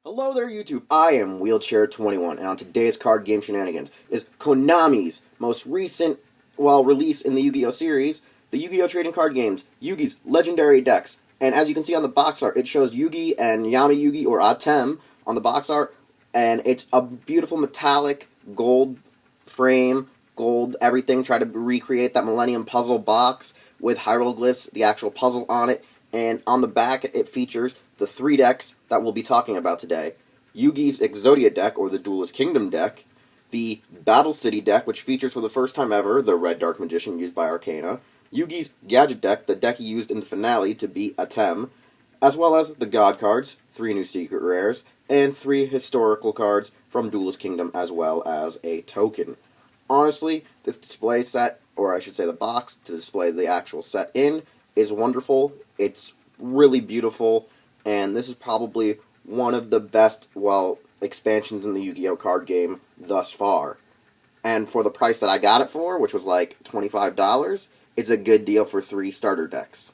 Hello there, YouTube. I am Wheelchair21, and on today's card game Shenanigans is Konami's most recent, release in the Yu-Gi-Oh series, the Yu-Gi-Oh trading card games, Yugi's Legendary Decks. And as you can see on the box art, it shows Yugi and Yami Yugi, or Atem, on the box art, and it's a beautiful metallic gold frame, gold everything. Try to recreate that Millennium Puzzle box with hieroglyphs, the actual puzzle on it, and on the back it features the three decks that we'll be talking about today. Yugi's Exodia deck, or the Duelist Kingdom deck, the Battle City deck, which features for the first time ever the Red Dark Magician used by Arcana, Yugi's Gadget deck, the deck he used in the finale to beat Atem, as well as the God cards, 3 new secret rares, and 3 historical cards from Duelist Kingdom, as well as a token. Honestly, this display set, or I should say the box to display the actual set in, is wonderful. It's really beautiful, and this is probably one of the best, expansions in the Yu-Gi-Oh card game thus far. And for the price that I got it for, which was like $25, it's a good deal for 3 starter decks,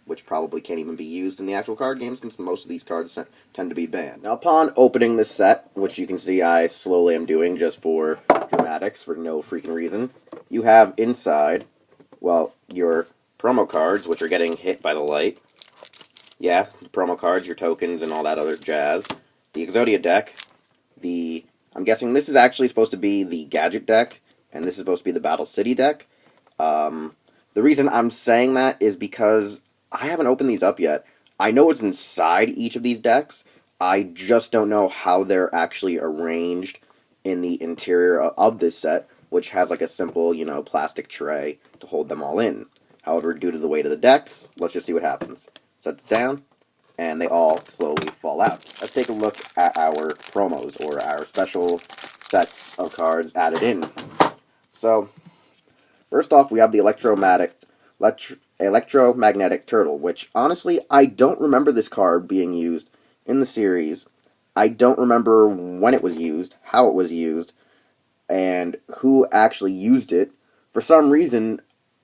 which probably can't even be used in the actual card game since most of these cards tend to be banned. Now, upon opening this set, which you can see I slowly am doing just for dramatics, for no freaking reason, you have inside, your promo cards, which are getting hit by the light. Yeah, the promo cards, your tokens, and all that other jazz. The Exodia deck. I'm guessing this is actually supposed to be the Gadget deck, and this is supposed to be the Battle City deck. The reason I'm saying that is because I haven't opened these up yet. I know what's inside each of these decks. I just don't know how they're actually arranged in the interior of this set, which has like a simple, plastic tray to hold them all in. However, due to the weight of the decks, let's just see what happens. Set it down, and they all slowly fall out. Let's take a look at our promos, or our special sets of cards added in. So, first off, we have the Electromagnetic Turtle, which, honestly, I don't remember this card being used in the series. I don't remember when it was used, how it was used, and who actually used it. For some reason,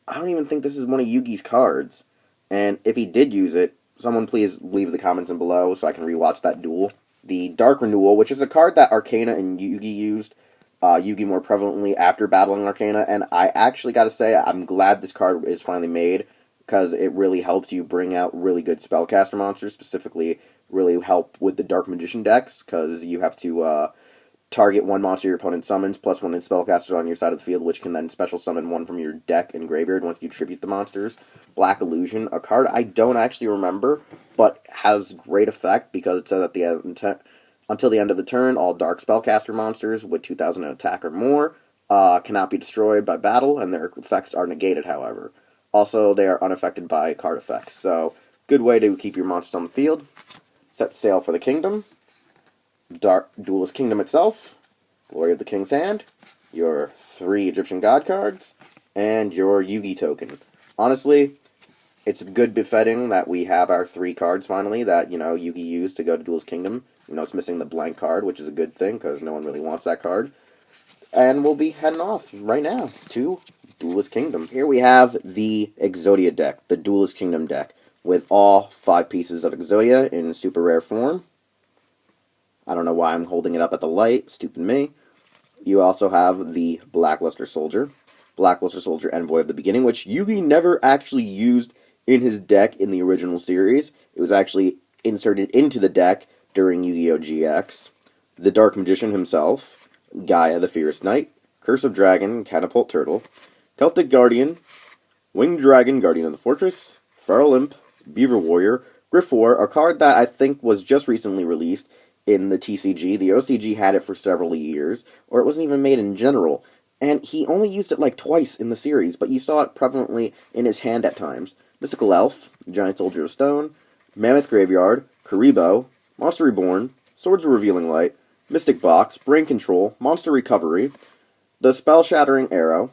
I don't even think this is one of Yugi's cards. And if he did use it, someone please leave the comments in below so I can rewatch that duel. The Dark Renewal, which is a card that Arcana and Yugi used, Yugi more prevalently after battling Arcana, and I actually gotta say, I'm glad this card is finally made, because it really helps you bring out really good spellcaster monsters, specifically really help with the Dark Magician decks, because you have to target one monster your opponent summons, plus 1 spellcasters on your side of the field, which can then special summon 1 from your deck and graveyard once you tribute the monsters. Black Illusion, a card I don't actually remember, but has great effect, because it says at the end, until the end of the turn, all dark spellcaster monsters with 2,000 attack or more cannot be destroyed by battle, and their effects are negated, however. Also, they are unaffected by card effects, so good way to keep your monsters on the field. Set sail for the kingdom. Duelist Kingdom itself, Glory of the King's Hand, your 3 Egyptian God cards, and your Yugi token. Honestly, it's good befitting that we have our 3 cards finally that, Yugi used to go to Duelist Kingdom. It's missing the blank card, which is a good thing, because no one really wants that card. And we'll be heading off right now to Duelist Kingdom. Here we have the Exodia deck, the Duelist Kingdom deck, with all 5 pieces of Exodia in super rare form. I don't know why I'm holding it up at the light, stupid me. You also have the Blackluster Soldier, Envoy of the Beginning, which Yugi never actually used in his deck in the original series. It was actually inserted into the deck during Yu-Gi-Oh! GX. The Dark Magician himself, Gaia the Fierce Knight, Curse of Dragon, Catapult Turtle, Celtic Guardian, Winged Dragon, Guardian of the Fortress, Feral Imp, Beaver Warrior, Griffwar, a card that I think was just recently released in the TCG. The OCG had it for several years, or it wasn't even made in general, and he only used it like twice in the series, but you saw it prevalently in his hand at times. Mystical Elf, Giant Soldier of Stone, Mammoth Graveyard, Karibo, Monster Reborn, Swords of Revealing Light, Mystic Box, Brain Control, Monster Recovery, the Spell-Shattering Arrow,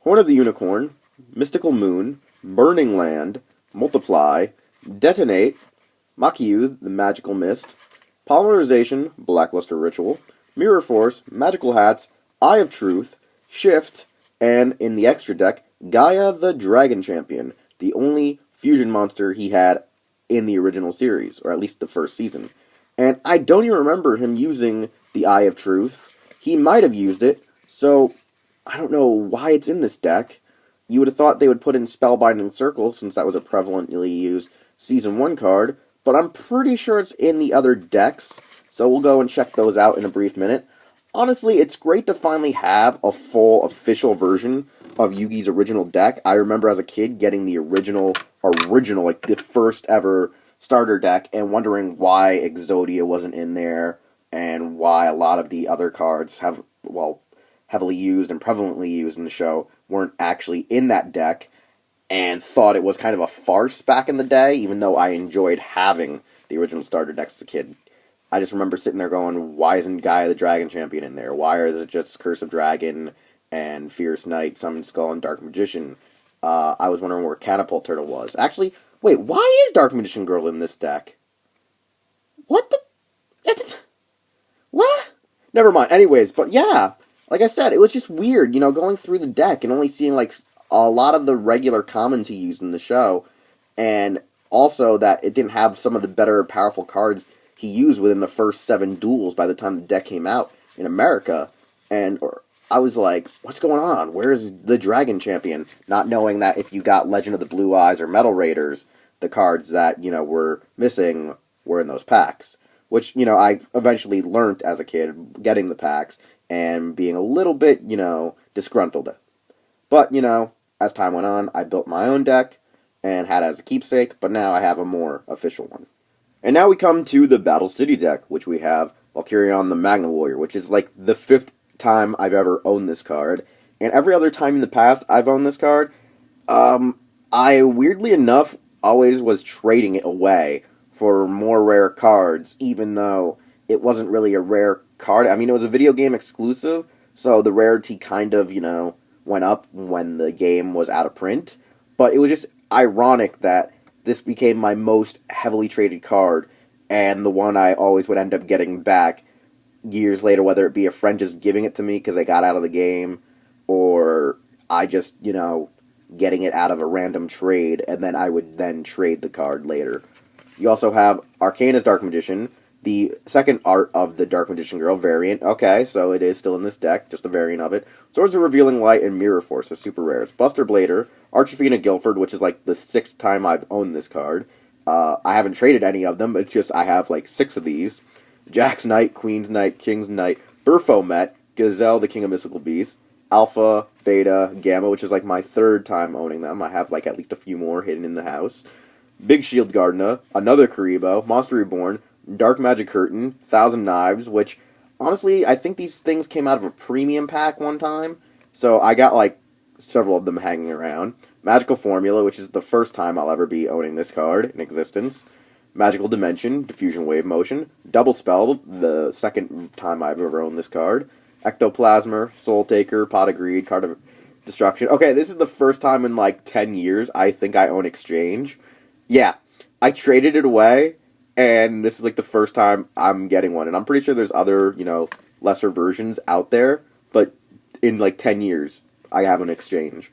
Horn of the Unicorn, Mystical Moon, Burning Land, Multiply, Detonate, Makiyu, the Magical Mist, Polymerization, Blackluster Ritual, Mirror Force, Magical Hats, Eye of Truth, Shift, and in the extra deck, Gaia the Dragon Champion, the only fusion monster he had in the original series, or at least the first season. And I don't even remember him using the Eye of Truth. He might have used it, so I don't know why it's in this deck. You would have thought they would put in Spellbinding Circle, since that was a prevalently used Season 1 card, but I'm pretty sure it's in the other decks, so we'll go and check those out in a brief minute. Honestly, it's great to finally have a full official version of Yugi's original deck. I remember as a kid getting the original, like the first ever starter deck, and wondering why Exodia wasn't in there, and why a lot of the other cards heavily used and prevalently used in the show weren't actually in that deck, and thought it was kind of a farce back in the day, even though I enjoyed having the original starter decks as a kid. I just remember sitting there going, why isn't Gaia the Dragon Champion in there? Why are there just Curse of Dragon and Fierce Knight, Summon Skull, and Dark Magician? I was wondering where Catapult Turtle was. Actually, wait, why is Dark Magician Girl in this deck? What the... What? Never mind. Anyways, but yeah, like I said, it was just weird, going through the deck and only seeing, like, a lot of the regular commons he used in the show, and also that it didn't have some of the better, powerful cards he used within the first 7 duels by the time the deck came out in America, and I was like, what's going on? Where's the Dragon Champion? Not knowing that if you got Legend of the Blue Eyes or Metal Raiders, the cards that, were missing were in those packs. Which, I eventually learned as a kid, getting the packs, and being a little bit, disgruntled. But, as time went on, I built my own deck, and had it as a keepsake, but now I have a more official one. And now we come to the Battle City deck, which we have Valkyrion the Magna Warrior, which is like the 5th time I've ever owned this card. And every other time in the past I've owned this card, I, weirdly enough, always was trading it away for more rare cards, even though it wasn't really a rare card. I mean, it was a video game exclusive, so the rarity kind of, went up when the game was out of print. But it was just ironic that this became my most heavily traded card, and the one I always would end up getting back years later, whether it be a friend just giving it to me because I got out of the game, or I just, getting it out of a random trade, and then I would then trade the card later. You also have Arcana's Dark Magician, the second art of the Dark Magician Girl variant. Okay, so it is still in this deck, just a variant of it. Swords of Revealing Light and Mirror Force, the super rares. Buster Blader, Archifina Guilford, which is like the 6th time I've owned this card. I haven't traded any of them, it's just I have like 6 of these. Jack's Knight, Queen's Knight, King's Knight, Burfomet, Gazelle, the King of Mystical Beasts, Alpha, Beta, Gamma, which is like my 3rd time owning them. I have like at least a few more hidden in the house. Big Shield Gardena, another Karibo, Monster Reborn, Dark Magic Curtain, Thousand Knives, which, honestly, I think these things came out of a premium pack one time, so I got, like, several of them hanging around. Magical Formula, which is the first time I'll ever be owning this card in existence. Magical Dimension, Diffusion Wave Motion. Double Spell, the 2nd time I've ever owned this card. Ectoplasmer, Soul Taker, Pot of Greed, Card of Destruction. Okay, this is the first time in, like, 10 years I think I own Exchange. Yeah, I traded it away, and this is like the first time I'm getting one. And I'm pretty sure there's other, lesser versions out there, but in like 10 years, I have an Exchange.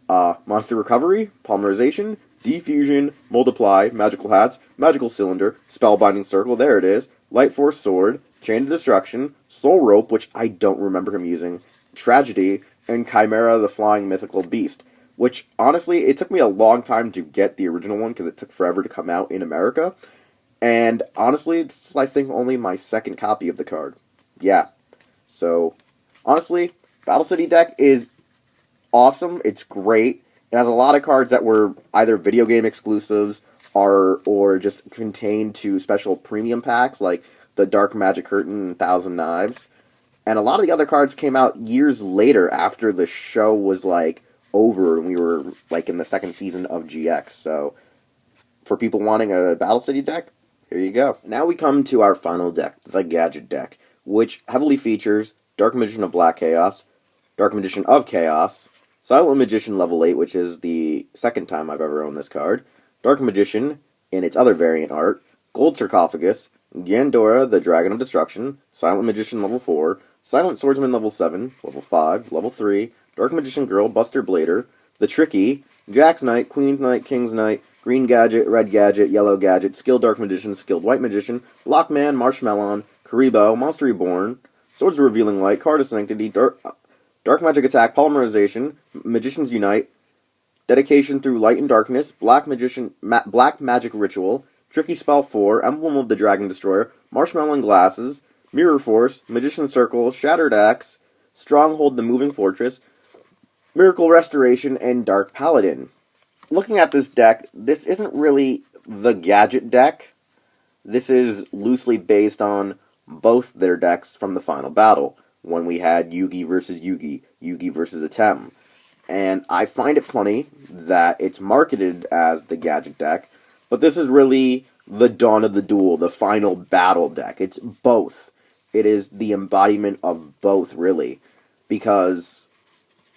Monster Recovery, Polymerization, Defusion, Multiply, Magical Hats, Magical Cylinder, Spellbinding Circle, there it is, Light Force Sword, Chain of Destruction, Soul Rope, which I don't remember him using, Tragedy, and Chimera the Flying Mythical Beast. Which, honestly, it took me a long time to get the original one, because it took forever to come out in America. And, honestly, it's, I think, only my 2nd copy of the card. Yeah. So, honestly, Battle City deck is awesome. It's great. It has a lot of cards that were either video game exclusives, or just contained to special premium packs, like the Dark Magic Curtain and Thousand Knives. And a lot of the other cards came out years later, after the show was, like, over, and we were like in the 2nd season of GX. So for people wanting a Battle City deck, here you go. Now we come to our final deck, the Gadget deck, which heavily features Dark Magician of Black Chaos, Dark Magician of Chaos, Silent Magician level 8, which is the 2nd time I've ever owned this card, Dark Magician in its other variant art, Gold Sarcophagus, Gandora the Dragon of Destruction, Silent Magician level 4, Silent Swordsman level 7, level 5, level 3, Dark Magician Girl, Buster Blader, The Tricky, Jack's Knight, Queen's Knight, King's Knight, Green Gadget, Red Gadget, Yellow Gadget, Skilled Dark Magician, Skilled White Magician, Lockman, Marshmallow, Karibo, Monster Reborn, Swords of Revealing Light, Card of Sanctity, Dark Magic Attack, Polymerization, Magicians Unite, Dedication Through Light and Darkness, Black Magic Ritual, Tricky Spell 4, Emblem of the Dragon Destroyer, Marshmallow Glasses, Mirror Force, Magician's Circle, Shattered Axe, Stronghold the Moving Fortress, Miracle Restoration, and Dark Paladin. Looking at this deck, this isn't really the Gadget deck. This is loosely based on both their decks from the final battle, when we had Yugi versus Yugi, Yugi versus Atem. And I find it funny that it's marketed as the Gadget deck, but this is really the Dawn of the Duel, the final battle deck. It's both. It is the embodiment of both, really, because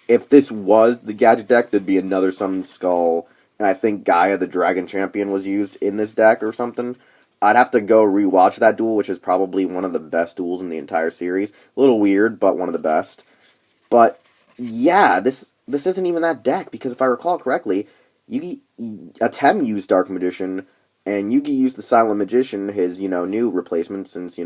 if this was the Gadget deck, there'd be another Summoned Skull, and I think Gaia the Dragon Champion was used in this deck or something. I'd have to go rewatch that duel, which is probably one of the best duels in the entire series. A little weird, but one of the best. But, yeah, this isn't even that deck, because if I recall correctly, Atem used Dark Magician, and Yugi used the Silent Magician, his, new replacement, since,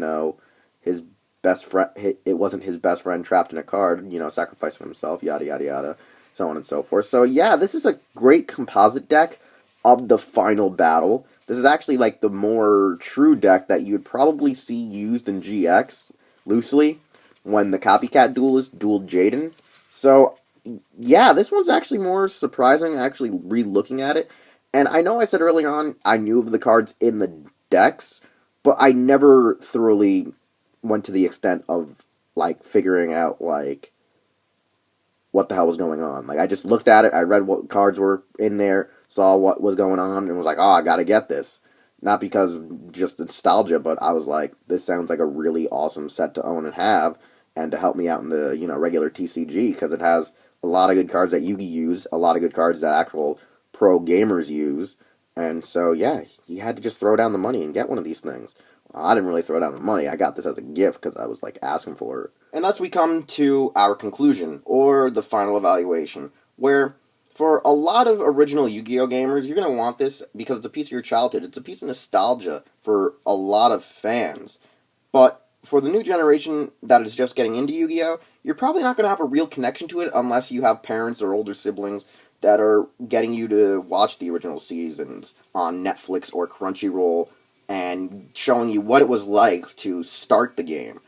his best friend, it wasn't his best friend trapped in a card, sacrificing himself, yada, yada, yada, so on and so forth. So, yeah, this is a great composite deck of the final battle. This is actually, like, the more true deck that you would probably see used in GX, loosely, when the Copycat Duelist dueled Jaden. So, yeah, this one's actually more surprising, actually re-looking at it. And I know I said earlier on, I knew of the cards in the decks, but I never thoroughly went to the extent of, like, figuring out, like, what the hell was going on. Like, I just looked at it, I read what cards were in there, saw what was going on, and was like, oh, I gotta get this. Not because just nostalgia, but I was like, this sounds like a really awesome set to own and have, and to help me out in the, regular TCG, because it has a lot of good cards that Yugi used, a lot of good cards that actual pro gamers use, and so, yeah, he had to just throw down the money and get one of these things. Well, I didn't really throw down the money, I got this as a gift, because I was, like, asking for it. And thus we come to our conclusion, or the final evaluation, where for a lot of original Yu-Gi-Oh! Gamers, you're going to want this because it's a piece of your childhood. It's a piece of nostalgia for a lot of fans. But for the new generation that is just getting into Yu-Gi-Oh!, you're probably not going to have a real connection to it unless you have parents or older siblings that are getting you to watch the original seasons on Netflix or Crunchyroll and showing you what it was like to start the game.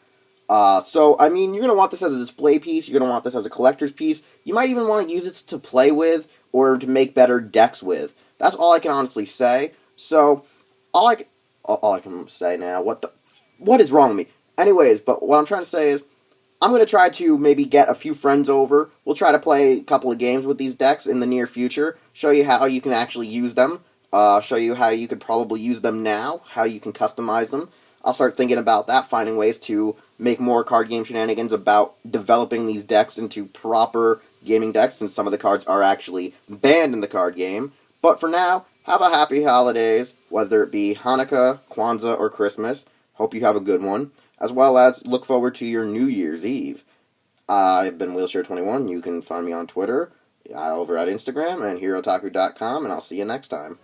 So, I mean, you're going to want this as a display piece, you're going to want this as a collector's piece, you might even want to use it to play with, or to make better decks with. That's all I can honestly say. So, all I can say now, what is wrong with me? Anyways, but what I'm trying to say is, I'm going to try to maybe get a few friends over, we'll try to play a couple of games with these decks in the near future, show you how you can actually use them, show you how you could probably use them now, how you can customize them. I'll start thinking about that, finding ways to make more card game shenanigans about developing these decks into proper gaming decks, since some of the cards are actually banned in the card game. But for now, have a happy holidays, whether it be Hanukkah, Kwanzaa, or Christmas. Hope you have a good one, as well as look forward to your New Year's Eve. I've been Wheelchair21. You can find me on Twitter, over at Instagram, and HeroTaku.com, and I'll see you next time.